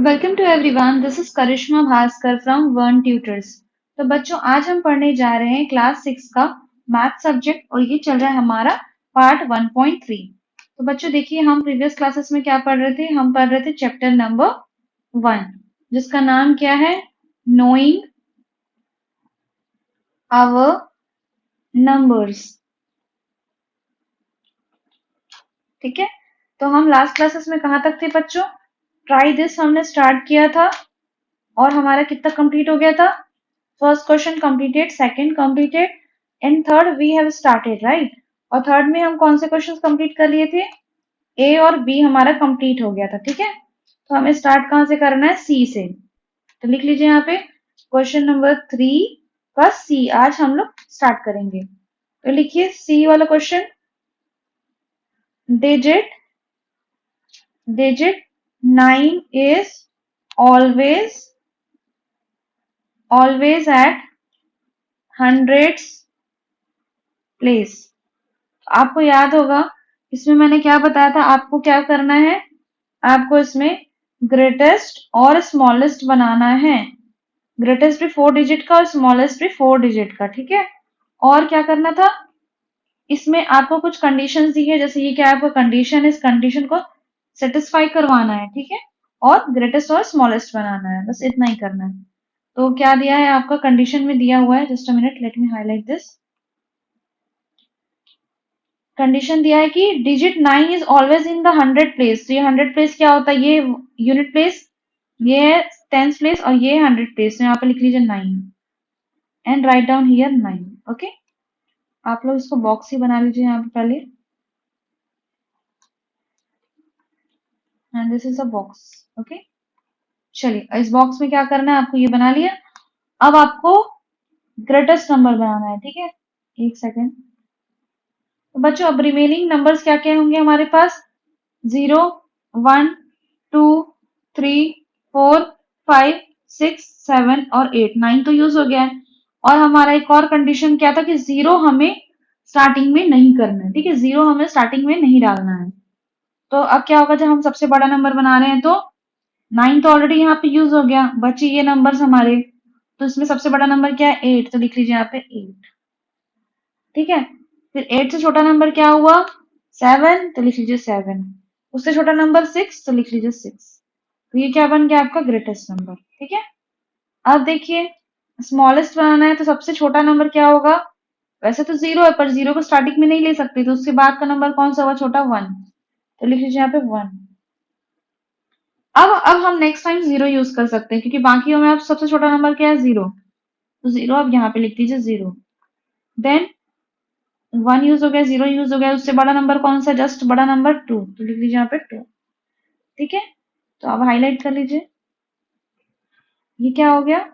Welcome to everyone, this is Karishma Bhaskar from one tutors. तो बच्चों, आज हम पढ़ने जा रहे हैं क्लास 6 का मैथ सब्जेक्ट और ये चल रहा है हमारा पार्ट 1.3। तो बच्चों देखिए, हम प्रीवियस क्लासेस में क्या पढ़ रहे थे? हम पढ़ रहे थे चैप्टर नंबर 1, जिसका नाम क्या है? Knowing our numbers. ठीक है, तो हम लास्ट क्लासेस में कहाँ तक थे बच्चों? ट्राई दिस हमने स्टार्ट किया था और हमारा कितना कंप्लीट हो गया था? First question completed, second completed and third we have started, right. और थर्ड में हम कौन से क्वेश्चंस कंप्लीट कर लिए थे? ए और बी हमारा कंप्लीट हो गया था। ठीक है, तो हमें स्टार्ट कहाँ से करना है? सी से। तो लिख लीजिए यहाँ पे क्वेश्चन नंबर 3 का सी आज हम लोग स्टार्ट करेंगे। तो लिखिए सी वाला question. Digit digit 9 is always always at hundreds place. आपको याद होगा इसमें मैंने क्या बताया था? आपको क्या करना है? आपको इसमें ग्रेटेस्ट और स्मॉलेस्ट बनाना है। ग्रेटेस्ट भी 4 डिजिट का और स्मॉलेस्ट भी 4 डिजिट का। ठीक है, और क्या करना था? इसमें आपको कुछ कंडीशंस दी है, जैसे ये क्या है आपका कंडीशन है, इस कंडीशन को सेटिस्फाई करवाना है। ठीक है, और ग्रेटेस्ट और स्मॉलेस्ट बनाना है, बस इतना ही करना है। तो क्या दिया है आपका? कंडीशन में दिया हुआ है, just a minute, let me highlight this. Condition दिया है कि digit 9 is always in the 100 place. तो ये 100 प्लेस क्या होता है? ये यूनिट प्लेस, ये है टेंस प्लेस और ये 100 प्लेस। तो यहाँ पे लिख लीजिए 9 and write down here 9। Okay, आप लोग इसको बॉक्स ही बना लीजिए यहाँ पे पहले, and this is a box. Okay, चलिए इस बॉक्स में क्या करना है? आपको ये बना लिया। अब आपको ग्रेटेस्ट नंबर बनाना है। ठीक है, एक सेकेंड। तो बच्चों अब रिमेनिंग नंबर्स क्या क्या होंगे हमारे पास? 0, 1, 2, 3, 4, 5, 6, 7 और 8। 9 तो यूज हो गया है। और हमारा एक और कंडीशन क्या था कि 0 हमें स्टार्टिंग में नहीं करना है। ठीक है, 0 हमें स्टार्टिंग में नहीं डालना है। तो अब क्या होगा जब हम सबसे बड़ा नंबर बना रहे हैं? तो 9 तो ऑलरेडी यहाँ पे यूज हो गया, बचे ये नंबर्स हमारे। तो इसमें सबसे बड़ा नंबर क्या है? 8। तो लिख लीजिए यहाँ पे 8। ठीक है, फिर 8 से छोटा नंबर क्या हुआ? 7। तो लिख लीजिए 7। उससे छोटा नंबर 6। तो लिख लीजिए 6। तो ये क्या बन गया आपका? Greatest number. ठीक है, अब देखिए स्मॉलेस्ट बनाना है, तो सबसे छोटा नंबर क्या होगा? वैसे तो 0 है, पर 0 को स्टार्टिंग में नहीं ले सकते, तो उसके बाद का नंबर कौन सा हुआ? छोटा 1। तो लिख लीजिए यहाँ पे 1। अब हम नेक्स्ट टाइम 0 यूज कर सकते हैं, क्योंकि बाकियों में अब सबसे छोटा नंबर क्या है? 0। तो 0 अब यहाँ पे लिख दीजिए 0। देन 1 यूज हो गया, 0 यूज हो गया, उससे बड़ा नंबर कौन सा? जस्ट बड़ा नंबर 2। तो लिख लीजिए यहाँ पे 2। ठीक है, तो अब हाईलाइट कर लीजिए। ये क्या हो गया?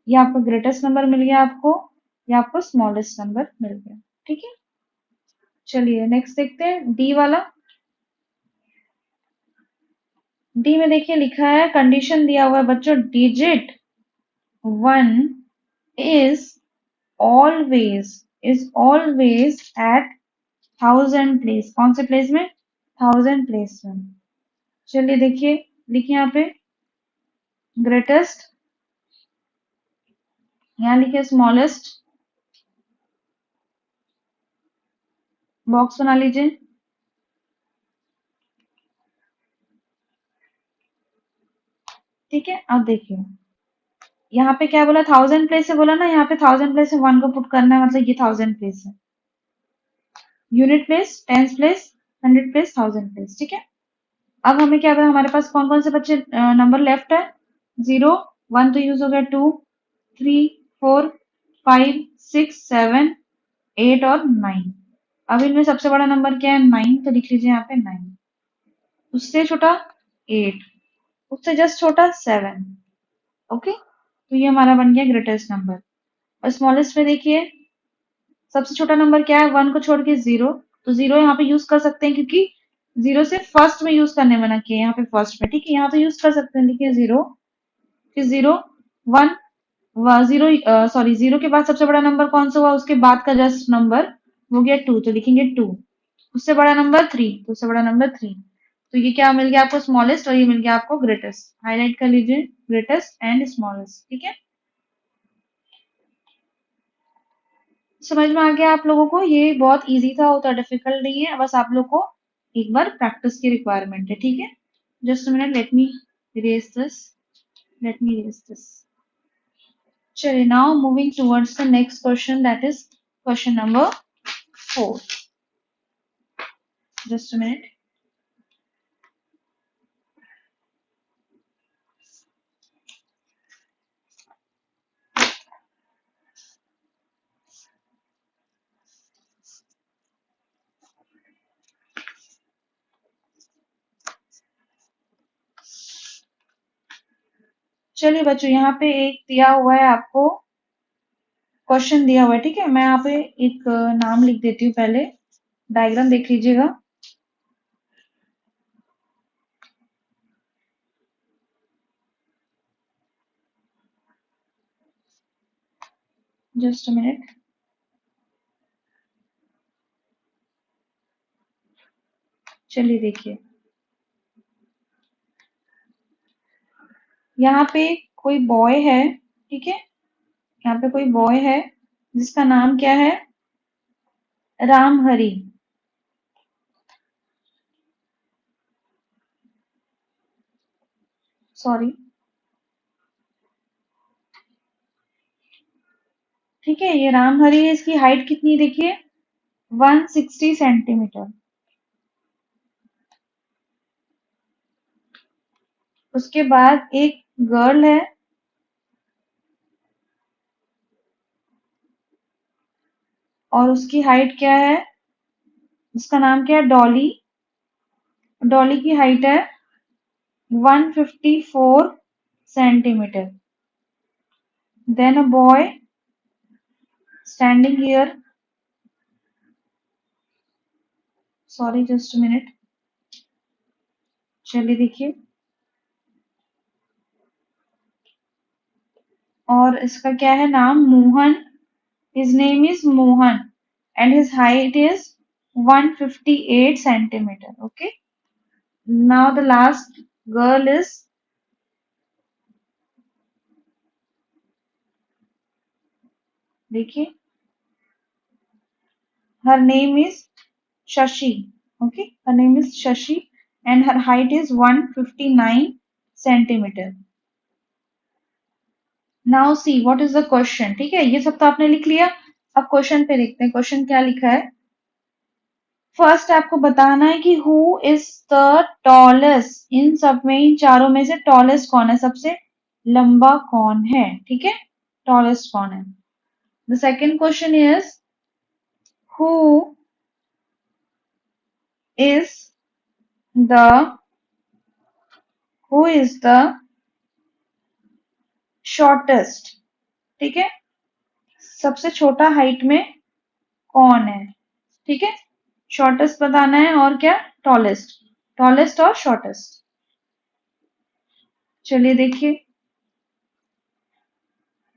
ये आपका ग्रेटेस्ट नंबर मिल गया आपको, या आपको स्मॉलेस्ट नंबर मिल गया। ठीक है, चलिए नेक्स्ट देखते हैं डी वाला। डी में देखिए लिखा है, कंडीशन दिया हुआ है बच्चों, digit 1 is always always at 1000 place. कौन से प्लेस में? 1000 प्लेस में। चलिए देखिए, लिखिए यहाँ पे ग्रेटेस्ट, यहाँ लिखिए स्मॉलेस्ट, बॉक्स बना लीजिए। ठीक है, अब देखिए यहाँ पे क्या बोला? 1000 प्लेस से बोला ना, यहाँ पे 1000 प्लेस से 1 को पुट करना है, मतलब ये 1000 प्लेस है। Unit place, tens place, 100 place, 1000 place. ठीक है, अब हमें क्या हमारे पास कौन कौन से बच्चे नंबर लेफ्ट है? 0, 1 तो यूज हो गया, 2, 3, 4, 5, 6, 7, 8 और 9। अब इनमें सबसे बड़ा नंबर क्या है? 9। तो लिख लीजिए यहाँ पे 9। उससे छोटा 8, उससे जस्ट छोटा 7। ओके, तो ये हमारा बन गया ग्रेटेस्ट नंबर। और स्मॉलेस्ट में देखिए सबसे छोटा नंबर क्या है? 1 को छोड़ के 0। तो 0 यहाँ पे यूज कर सकते हैं, क्योंकि 0 से फर्स्ट में यूज करने मना किया यहाँ पे फर्स्ट में। ठीक है, यहाँ तो यूज कर सकते हैं, देखिए 0, फिर 0, 1, 0, सॉरी 0 के बाद सबसे बड़ा नंबर कौन सा हुआ? उसके बाद का जस्ट नंबर हो गया 2। तो लिखेंगे 2। उससे बड़ा नंबर 3। तो उससे बड़ा नंबर 3। तो ये क्या मिल गया आपको, स्मॉलेस्ट, और ये मिल गया आपको ग्रेटेस्ट। हाईलाइट कर लीजिए, ग्रेटेस्ट एंड स्मॉलेस्ट। ठीक है, समझ में आ गया आप लोगों को? ये बहुत इजी था, उतना डिफिकल्ट नहीं है, बस आप लोग को एक बार प्रैक्टिस की रिक्वायरमेंट है। ठीक है, just a minute, let me erase this, let me erase this. चलिए, now moving towards the next question, that is question number 4. Just a minute. चलिए बच्चों, यहाँ पे एक दिया हुआ है आपको, क्वेश्चन दिया हुआ है। ठीक है, मैं यहाँ पे एक नाम लिख देती हूँ, पहले डायग्राम देख लीजिएगा। Just a minute. चलिए देखिए, यहाँ पे कोई बॉय है। ठीक है, यहाँ पे कोई बॉय है जिसका नाम क्या है, राम हरी। सॉरी। ठीक है, ये राम हरी है, इसकी हाइट कितनी देखिए, 160 सेंटीमीटर। उसके बाद एक गर्ल है, और उसकी हाइट क्या है, उसका नाम क्या है, डॉली। डॉली की हाइट है 154 centimetre. Then a boy standing here, sorry just a minute. चलिए देखिए, और इसका क्या है नाम, Mohan. His name is Mohan and his height is 158 centimetre. Okay, now the last girl is, देखिए, her name is Shashi. Okay, her name is Shashi and her height is 159 centimeter. Now see what is the question. ठीक है, ये सब तो आपने लिख लिया। अब क्वेश्चन पे देखते हैं, क्वेश्चन क्या लिखा है। फर्स्ट आपको बताना है कि हु इज द टॉलेस्ट, इन सब में, इन चारों में से टॉलेस्ट कौन है, सबसे लंबा कौन है। ठीक है, टॉलेस्ट कौन है। The second question is who is the who is the shortest. ठीक है, सबसे छोटा हाइट में कौन है। ठीक है, शॉर्टेस्ट बताना है, और क्या, टॉलेस्ट। टॉलेस्ट और शॉर्टेस्ट। चलिए देखिए,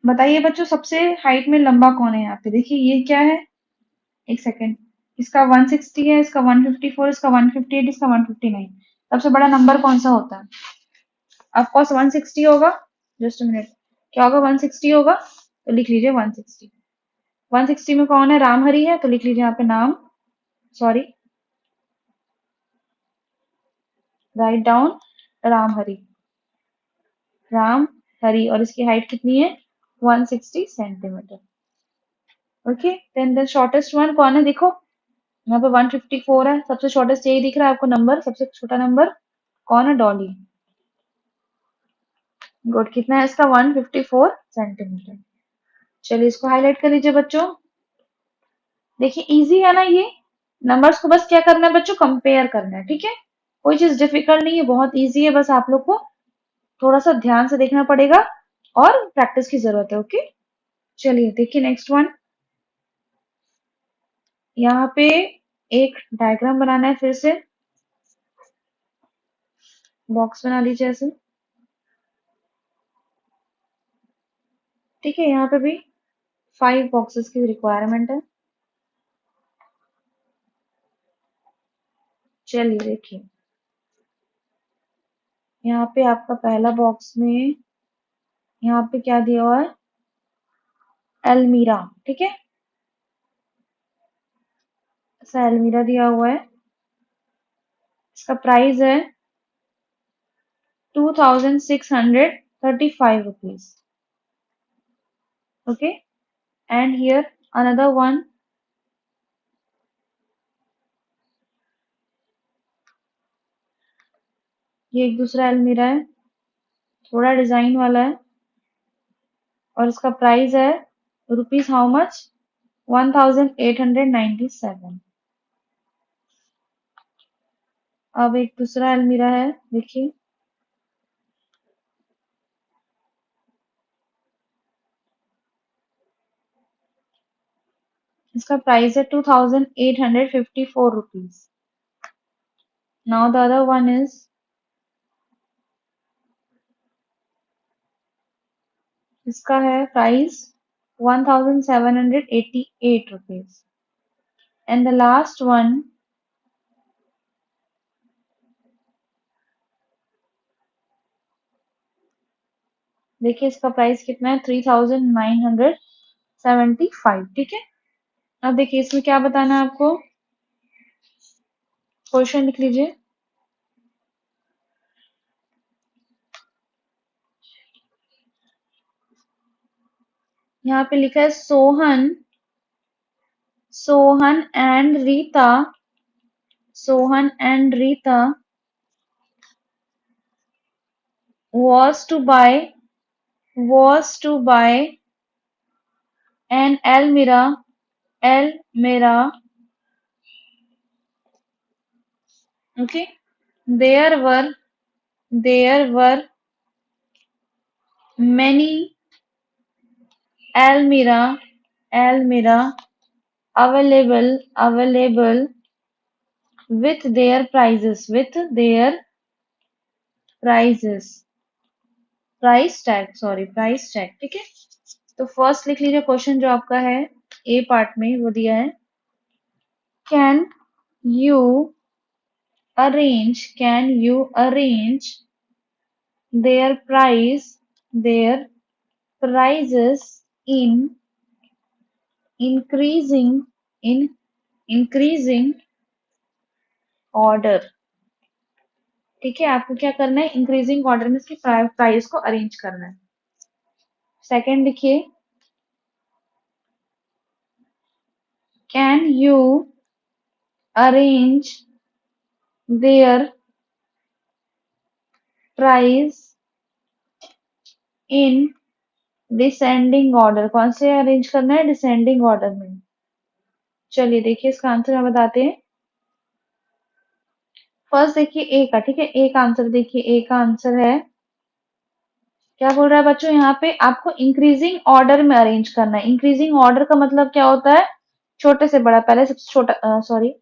बताइए बच्चों, सबसे हाइट में लंबा कौन है। यहाँ पे देखिए, ये क्या है, एक सेकेंड, इसका 160 है, इसका 154, इसका 158, इसका 159। सबसे बड़ा नंबर कौन सा होता है, ऑफकोर्स 160 होगा। जस्ट मिनट, क्या होगा, 160 होगा, तो लिख लीजिए 160। 160 में कौन है, राम हरी है, तो लिख लीजिए यहाँ पे नाम, sorry, write down Ram Hari. Ram Hari, और इसकी हाइट कितनी है, 160 centimetre. Okay, then the shortest one कौन है, देखो यहाँ पे 154 है, सबसे शॉर्टेस्ट यही दिख रहा है आपको नंबर, सबसे छोटा नंबर कौन है, डॉली। गुड, कितना है इसका, 154 सेंटीमीटर। चलिए इसको हाईलाइट कर लीजिए बच्चों। देखिए इजी है ना ये, नंबर्स को बस क्या करना है बच्चों, कंपेयर करना है। ठीक है, कोई चीज डिफिकल्ट नहीं है, बहुत इजी है, बस आप लोग को थोड़ा सा ध्यान से देखना पड़ेगा और प्रैक्टिस की जरूरत है। ओके, चलिए देखिए नेक्स्ट वन। यहाँ पे एक डायग्राम बनाना है, फिर से बॉक्स बना लीजिए ऐसे। ठीक है, यहाँ पे भी 5 बॉक्सेस की रिक्वायरमेंट है। चलिए देखिए, यहाँ पे आपका पहला बॉक्स में यहाँ पे क्या दिया हुआ है, एलमीरा, ठीक है, ऐसा एलमीरा दिया हुआ है। इसका प्राइस है 2635 rupees. Okay, and here another one, ये एक दूसरा अलमीरा है, थोड़ा डिजाइन वाला है, और इसका प्राइस है रुपीज हाउ मच, 1897। अब एक दूसरा अलमीरा है, देखिए, इसका प्राइस है 2854 rupees. Now the other one is, इसका है price 1788 rupees. And the last one, देखिए इसका प्राइस कितना है, 3975, ठीक है। अब देखिए इसमें क्या बताना है आपको, क्वेश्चन लिख लीजिए। यहाँ पे लिखा है Sohan, Sohan and Rita, Sohan and Rita was to buy was to buy an Almira. Okay, there were many Almira available with their prices, price tag, ठीक है। तो फर्स्ट लिख लीजिए क्वेश्चन जो आपका है ए पार्ट में, वो दिया है, can you arrange their prices in increasing in increasing order, ठीक है। आपको क्या करना है, इंक्रीजिंग ऑर्डर में इसकी प्राइस को अरेंज करना है। सेकंड लिखिए, can you arrange there price in descending order, कौन से अरेंज करना है, डिसेंडिंग ऑर्डर में। चलिए देखिए इसका आंसर हम बताते हैं। फर्स्ट देखिए ए का, ठीक है, ए का आंसर देखिए, ए का आंसर है, क्या बोल रहा है बच्चों, यहाँ पे आपको इंक्रीजिंग ऑर्डर में अरेंज करना है। इंक्रीजिंग ऑर्डर का मतलब क्या होता है, छोटे से बड़ा, पहले सबसे छोटा, सॉरी,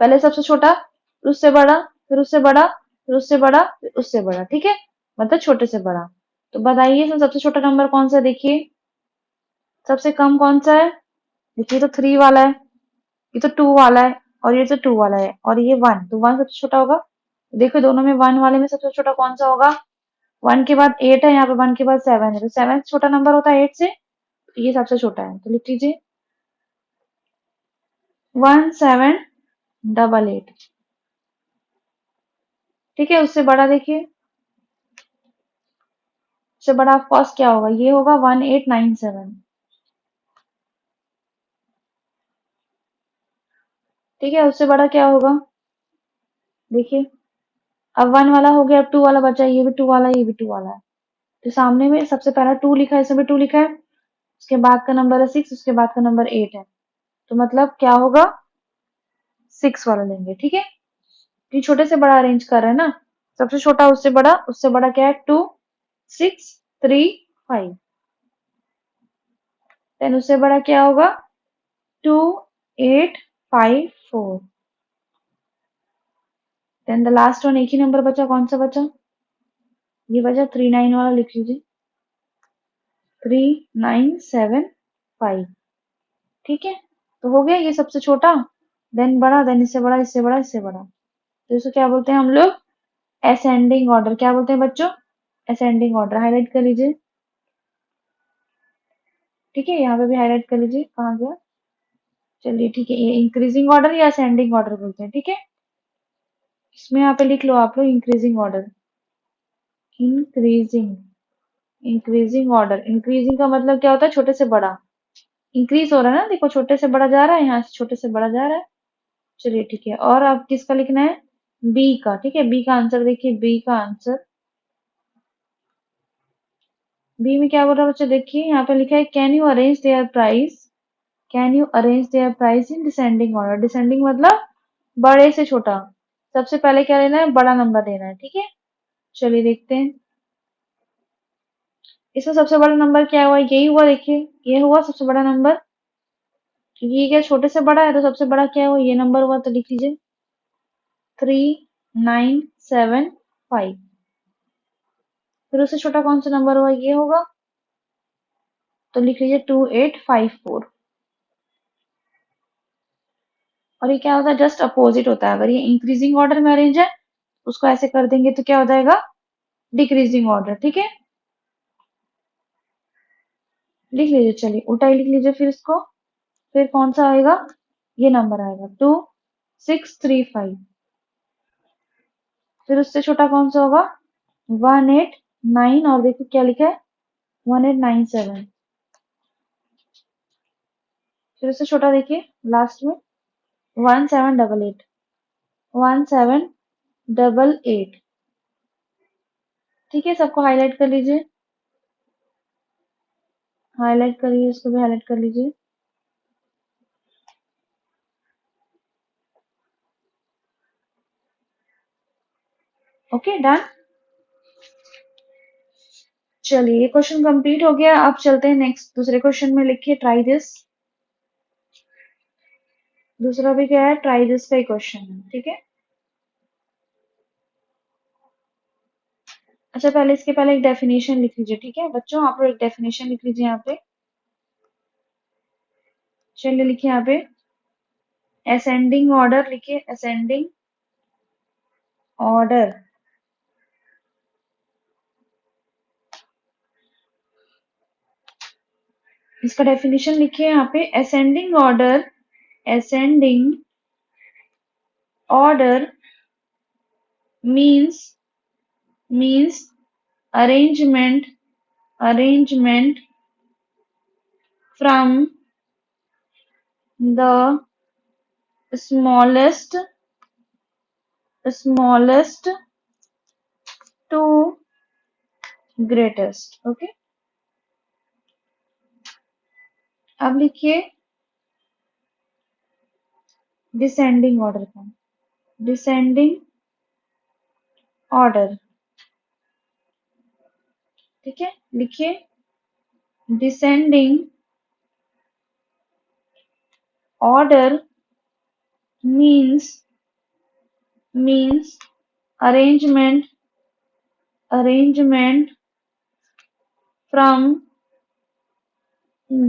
पहले सबसे छोटा, फिर उससे बड़ा, फिर उससे बड़ा, फिर उससे बड़ा, फिर उससे बड़ा, ठीक है, मतलब छोटे से बड़ा। तो बताइए इसमें सबसे छोटा नंबर कौन सा है, देखिए सबसे कम कौन सा है, देखिए तो 3 वाला है, ये तो 2 वाला है, और ये तो 2 वाला है, और ये 1, तो 1 सबसे छोटा होगा। देखो दोनों में 1 वाले में सबसे छोटा कौन सा होगा, 1 के बाद 8 है, यहाँ पे 1 के बाद 7 है, तो 7 से छोटा नंबर होता है 8 से, तो ये सबसे छोटा है, तो लिख लीजिए 1788, ठीक है। उससे बड़ा देखिए, उससे बड़ा ऑफकोर्स क्या होगा, ये होगा 1897, ठीक है। उससे बड़ा क्या होगा, देखिए अब 1 वाला हो गया, अब 2 वाला बचा, ये भी 2 वाला, ये भी 2 वाला है, तो सामने में सबसे पहला 2 लिखा है, इसमें भी 2 लिखा है, उसके बाद का नंबर है 6, उसके बाद का नंबर 8 है, तो मतलब क्या होगा, 6 वाला लेंगे, ठीक है। ये छोटे से बड़ा अरेंज कर रहे हैं ना, सबसे छोटा उससे बड़ा क्या है, 2 6 3 5, देन उससे बड़ा क्या होगा, 2 8 5 4, देन द लास्ट वन, एक ही नंबर बचा, कौन सा बचा, ये बचा 39 वाला, लिख लीजिए 3975, ठीक है। तो हो गया ये सबसे छोटा, देन बड़ा, देन इससे बड़ा, इससे बड़ा, इससे बड़ा, तो इसको क्या बोलते हैं हम लोग, असेंडिंग ऑर्डर क्या बोलते हैं बच्चों? असेंडिंग ऑर्डर हाईलाइट कर लीजिए। ठीक है, यहाँ पे भी हाईलाइट कर लीजिए। कहाँ गया? चलिए ठीक है, ये इंक्रीजिंग ऑर्डर या असेंडिंग ऑर्डर बोलते हैं। ठीक है, इसमें यहाँ पे लिख लो आप लोग increasing order. Increasing increasing order. Increasing का मतलब क्या होता है? छोटे से बड़ा। इंक्रीज हो रहा है ना, देखो छोटे से बड़ा जा रहा है, यहाँ से छोटे से बड़ा जा रहा है। चलिए ठीक है, और अब किसका लिखना है? बी का। ठीक है, बी का आंसर देखिए, बी का आंसर बी में क्या बोल रहा है बच्चों? देखिए यहाँ पे लिखा है can you arrange there price, can you arrange there price in descending order. Descending मतलब बड़े से छोटा। सबसे पहले क्या लेना है? बड़ा नंबर लेना है। ठीक है, चलिए देखते हैं इसमें सबसे बड़ा नंबर क्या हुआ। यही हुआ, देखिए ये हुआ सबसे बड़ा नंबर, क्योंकि ये क्या छोटे से बड़ा है, तो सबसे बड़ा क्या हुआ? ये नंबर हुआ। तो लिख लीजिए 3975। फिर उससे छोटा कौन सा नंबर हुआ? ये होगा, तो लिख लीजिए 2854। और ये क्या होता है? जस्ट अपोजिट होता है। अगर ये इंक्रीजिंग ऑर्डर में अरेंज है, उसको ऐसे कर देंगे तो क्या हो जाएगा? Decreasing order. ठीक है, लिख लीजिए। चलिए उल्टा ही लिख लीजिए फिर इसको। फिर कौन सा आएगा? ये नंबर आएगा 2635। फिर उससे छोटा कौन सा होगा? 189। और देखो क्या लिखा है? 1897। फिर उससे छोटा देखिए लास्ट में 1788। 1788। ठीक है, सबको हाईलाइट कर लीजिए। हाईलाइट करिए, इसको भी हाईलाइट कर लीजिए। Okay, done. चलिए ये क्वेश्चन कंप्लीट हो गया। अब चलते हैं नेक्स्ट दूसरे क्वेश्चन में। लिखिए ट्राई दिस। दूसरा भी क्या है? ट्राई दिस का ही क्वेश्चन है। ठीक है, अच्छा पहले इसके पहले एक डेफिनेशन लिख लीजिए। ठीक है बच्चों, आप लोग एक डेफिनेशन लिख लीजिए यहाँ पे। चलिए लिखिए यहाँ पे असेंडिंग ऑर्डर। लिखिए असेंडिंग ऑर्डर इसका डेफिनेशन लिखिए यहाँ पे। Ascending order, ascending order means means arrangement arrangement from the smallest smallest to greatest। Okay, अब लिखिए डिसेंडिंग ऑर्डर का। Descending order. ठीक है, लिखिए descending order means arrangement from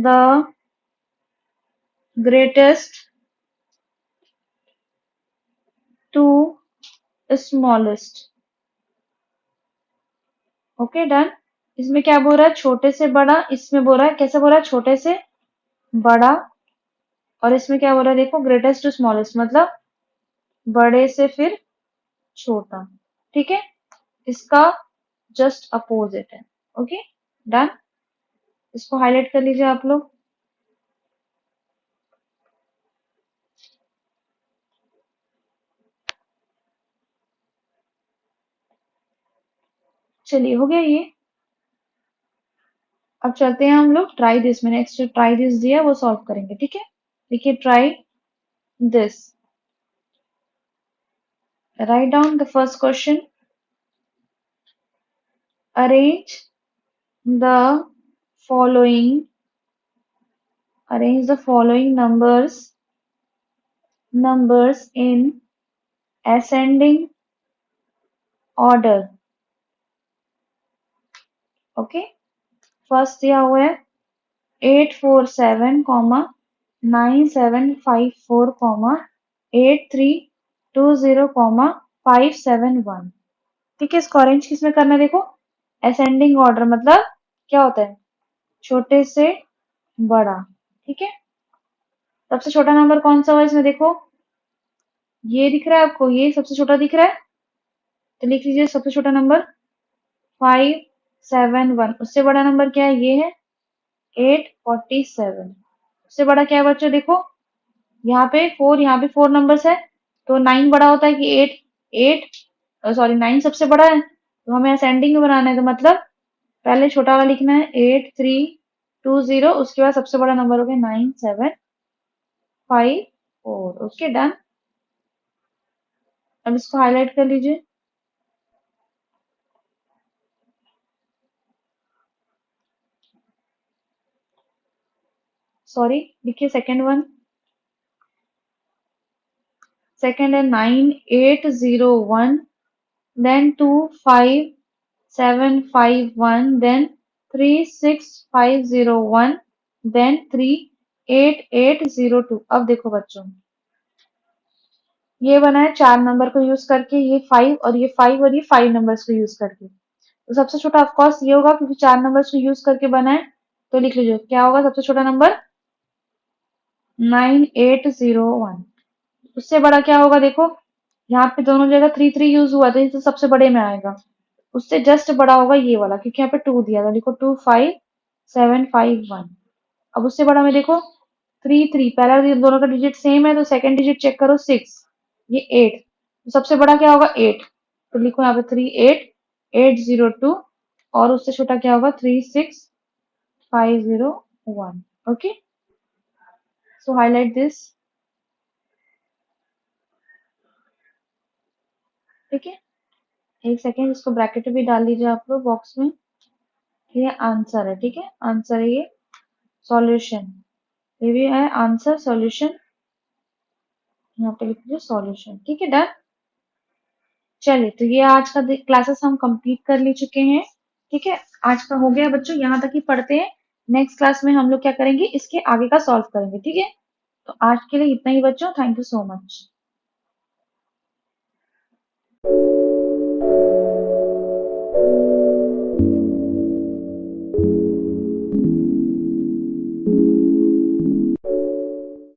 the greatest to smallest। Okay, done. इसमें क्या बोल रहा है? छोटे से बड़ा। इसमें बोल रहा है कैसे बोल रहा है? छोटे से बड़ा। और इसमें क्या बोल रहा है? देखो ग्रेटेस्ट टू स्मॉलेस्ट मतलब बड़े से फिर छोटा। ठीक है, इसका जस्ट अपोजिट है। Okay, done. इसको हाईलाइट कर लीजिए आप लोग। चलिए हो गया ये। अब चलते हैं हम लोग ट्राई दिस में। नेक्स्ट ट्राई दिस दिया वो सॉल्व करेंगे। ठीक है, देखिए try this. Write down the first question. Arrange the following arrange the following numbers in ascending order। Okay, first दिया हुआ है 847 9754 8320 571। ठीक है, इसको अरेंज किस में करना है देखो, असेंडिंग ऑर्डर, मतलब क्या होता है, छोटे से बड़ा। ठीक है, सबसे छोटा नंबर कौन सा हुआ इसमें देखो, ये दिख रहा है आपको, ये सबसे छोटा दिख रहा है, तो लिख लीजिए सबसे छोटा नंबर 571। उससे बड़ा नंबर क्या है, ये है 847। उससे बड़ा क्या है बच्चों देखो, यहाँ पे 4, यहाँ पे 4 नंबर्स है, तो 9 बड़ा होता है कि 8, 8 सॉरी 9 सबसे बड़ा है, तो हमें असेंडिंग में बनाना है, तो मतलब पहले छोटा वाला लिखना है 8320, उसके बाद सबसे बड़ा नंबर हो गया 9754। Okay done. अब इसको हाईलाइट कर लीजिए। सॉरी, लिखिए सेकेंड वन। सेकेंड है 9801, then 25751, then 36501, then 38802। अब देखो बच्चों, ये बना है 4 नंबर को यूज करके, ये 5 और ये 5 और ये 5 नंबर्स को यूज करके, तो सबसे छोटा ऑफकोर्स ये होगा क्योंकि 4 नंबर्स को यूज करके बना है, तो लिख लीजिए क्या होगा सबसे छोटा नंबर 9801। उससे बड़ा क्या होगा देखो, यहाँ पे दोनों जगह 3 यूज हुआ था, तो सबसे बड़े में आएगा। उससे जस्ट बड़ा होगा ये वाला, क्योंकि यहाँ पे 2 दिया था, देखो 25751। अब उससे बड़ा में देखो 3, पहला दोनों का डिजिट सेम है, तो सेकंड डिजिट चेक करो 6, ये 8, तो सबसे बड़ा क्या होगा 8, तो लिखो यहाँ पे 38802, और उससे छोटा क्या होगा 36501। Okay, so highlight this. ठीक है, एक सेकेंड, इसको ब्रैकेट में भी डाल दीजिए आप लोग बॉक्स में। ये आंसर है, ठीक है, आंसर है ये, सॉल्यूशन, ये भी है आंसर, सॉल्यूशन, यहाँ पे लिख दीजिए सॉल्यूशन। ठीक है डन। चलिए, तो ये आज का क्लासेस हम कंप्लीट कर ले चुके हैं। ठीक है, आज का हो गया बच्चों, यहाँ तक ही पढ़ते हैं। नेक्स्ट क्लास में हम लोग क्या करेंगे, इसके आगे का सॉल्व करेंगे। ठीक है, तो आज के लिए इतना ही बच्चों, थैंक यू सो मच।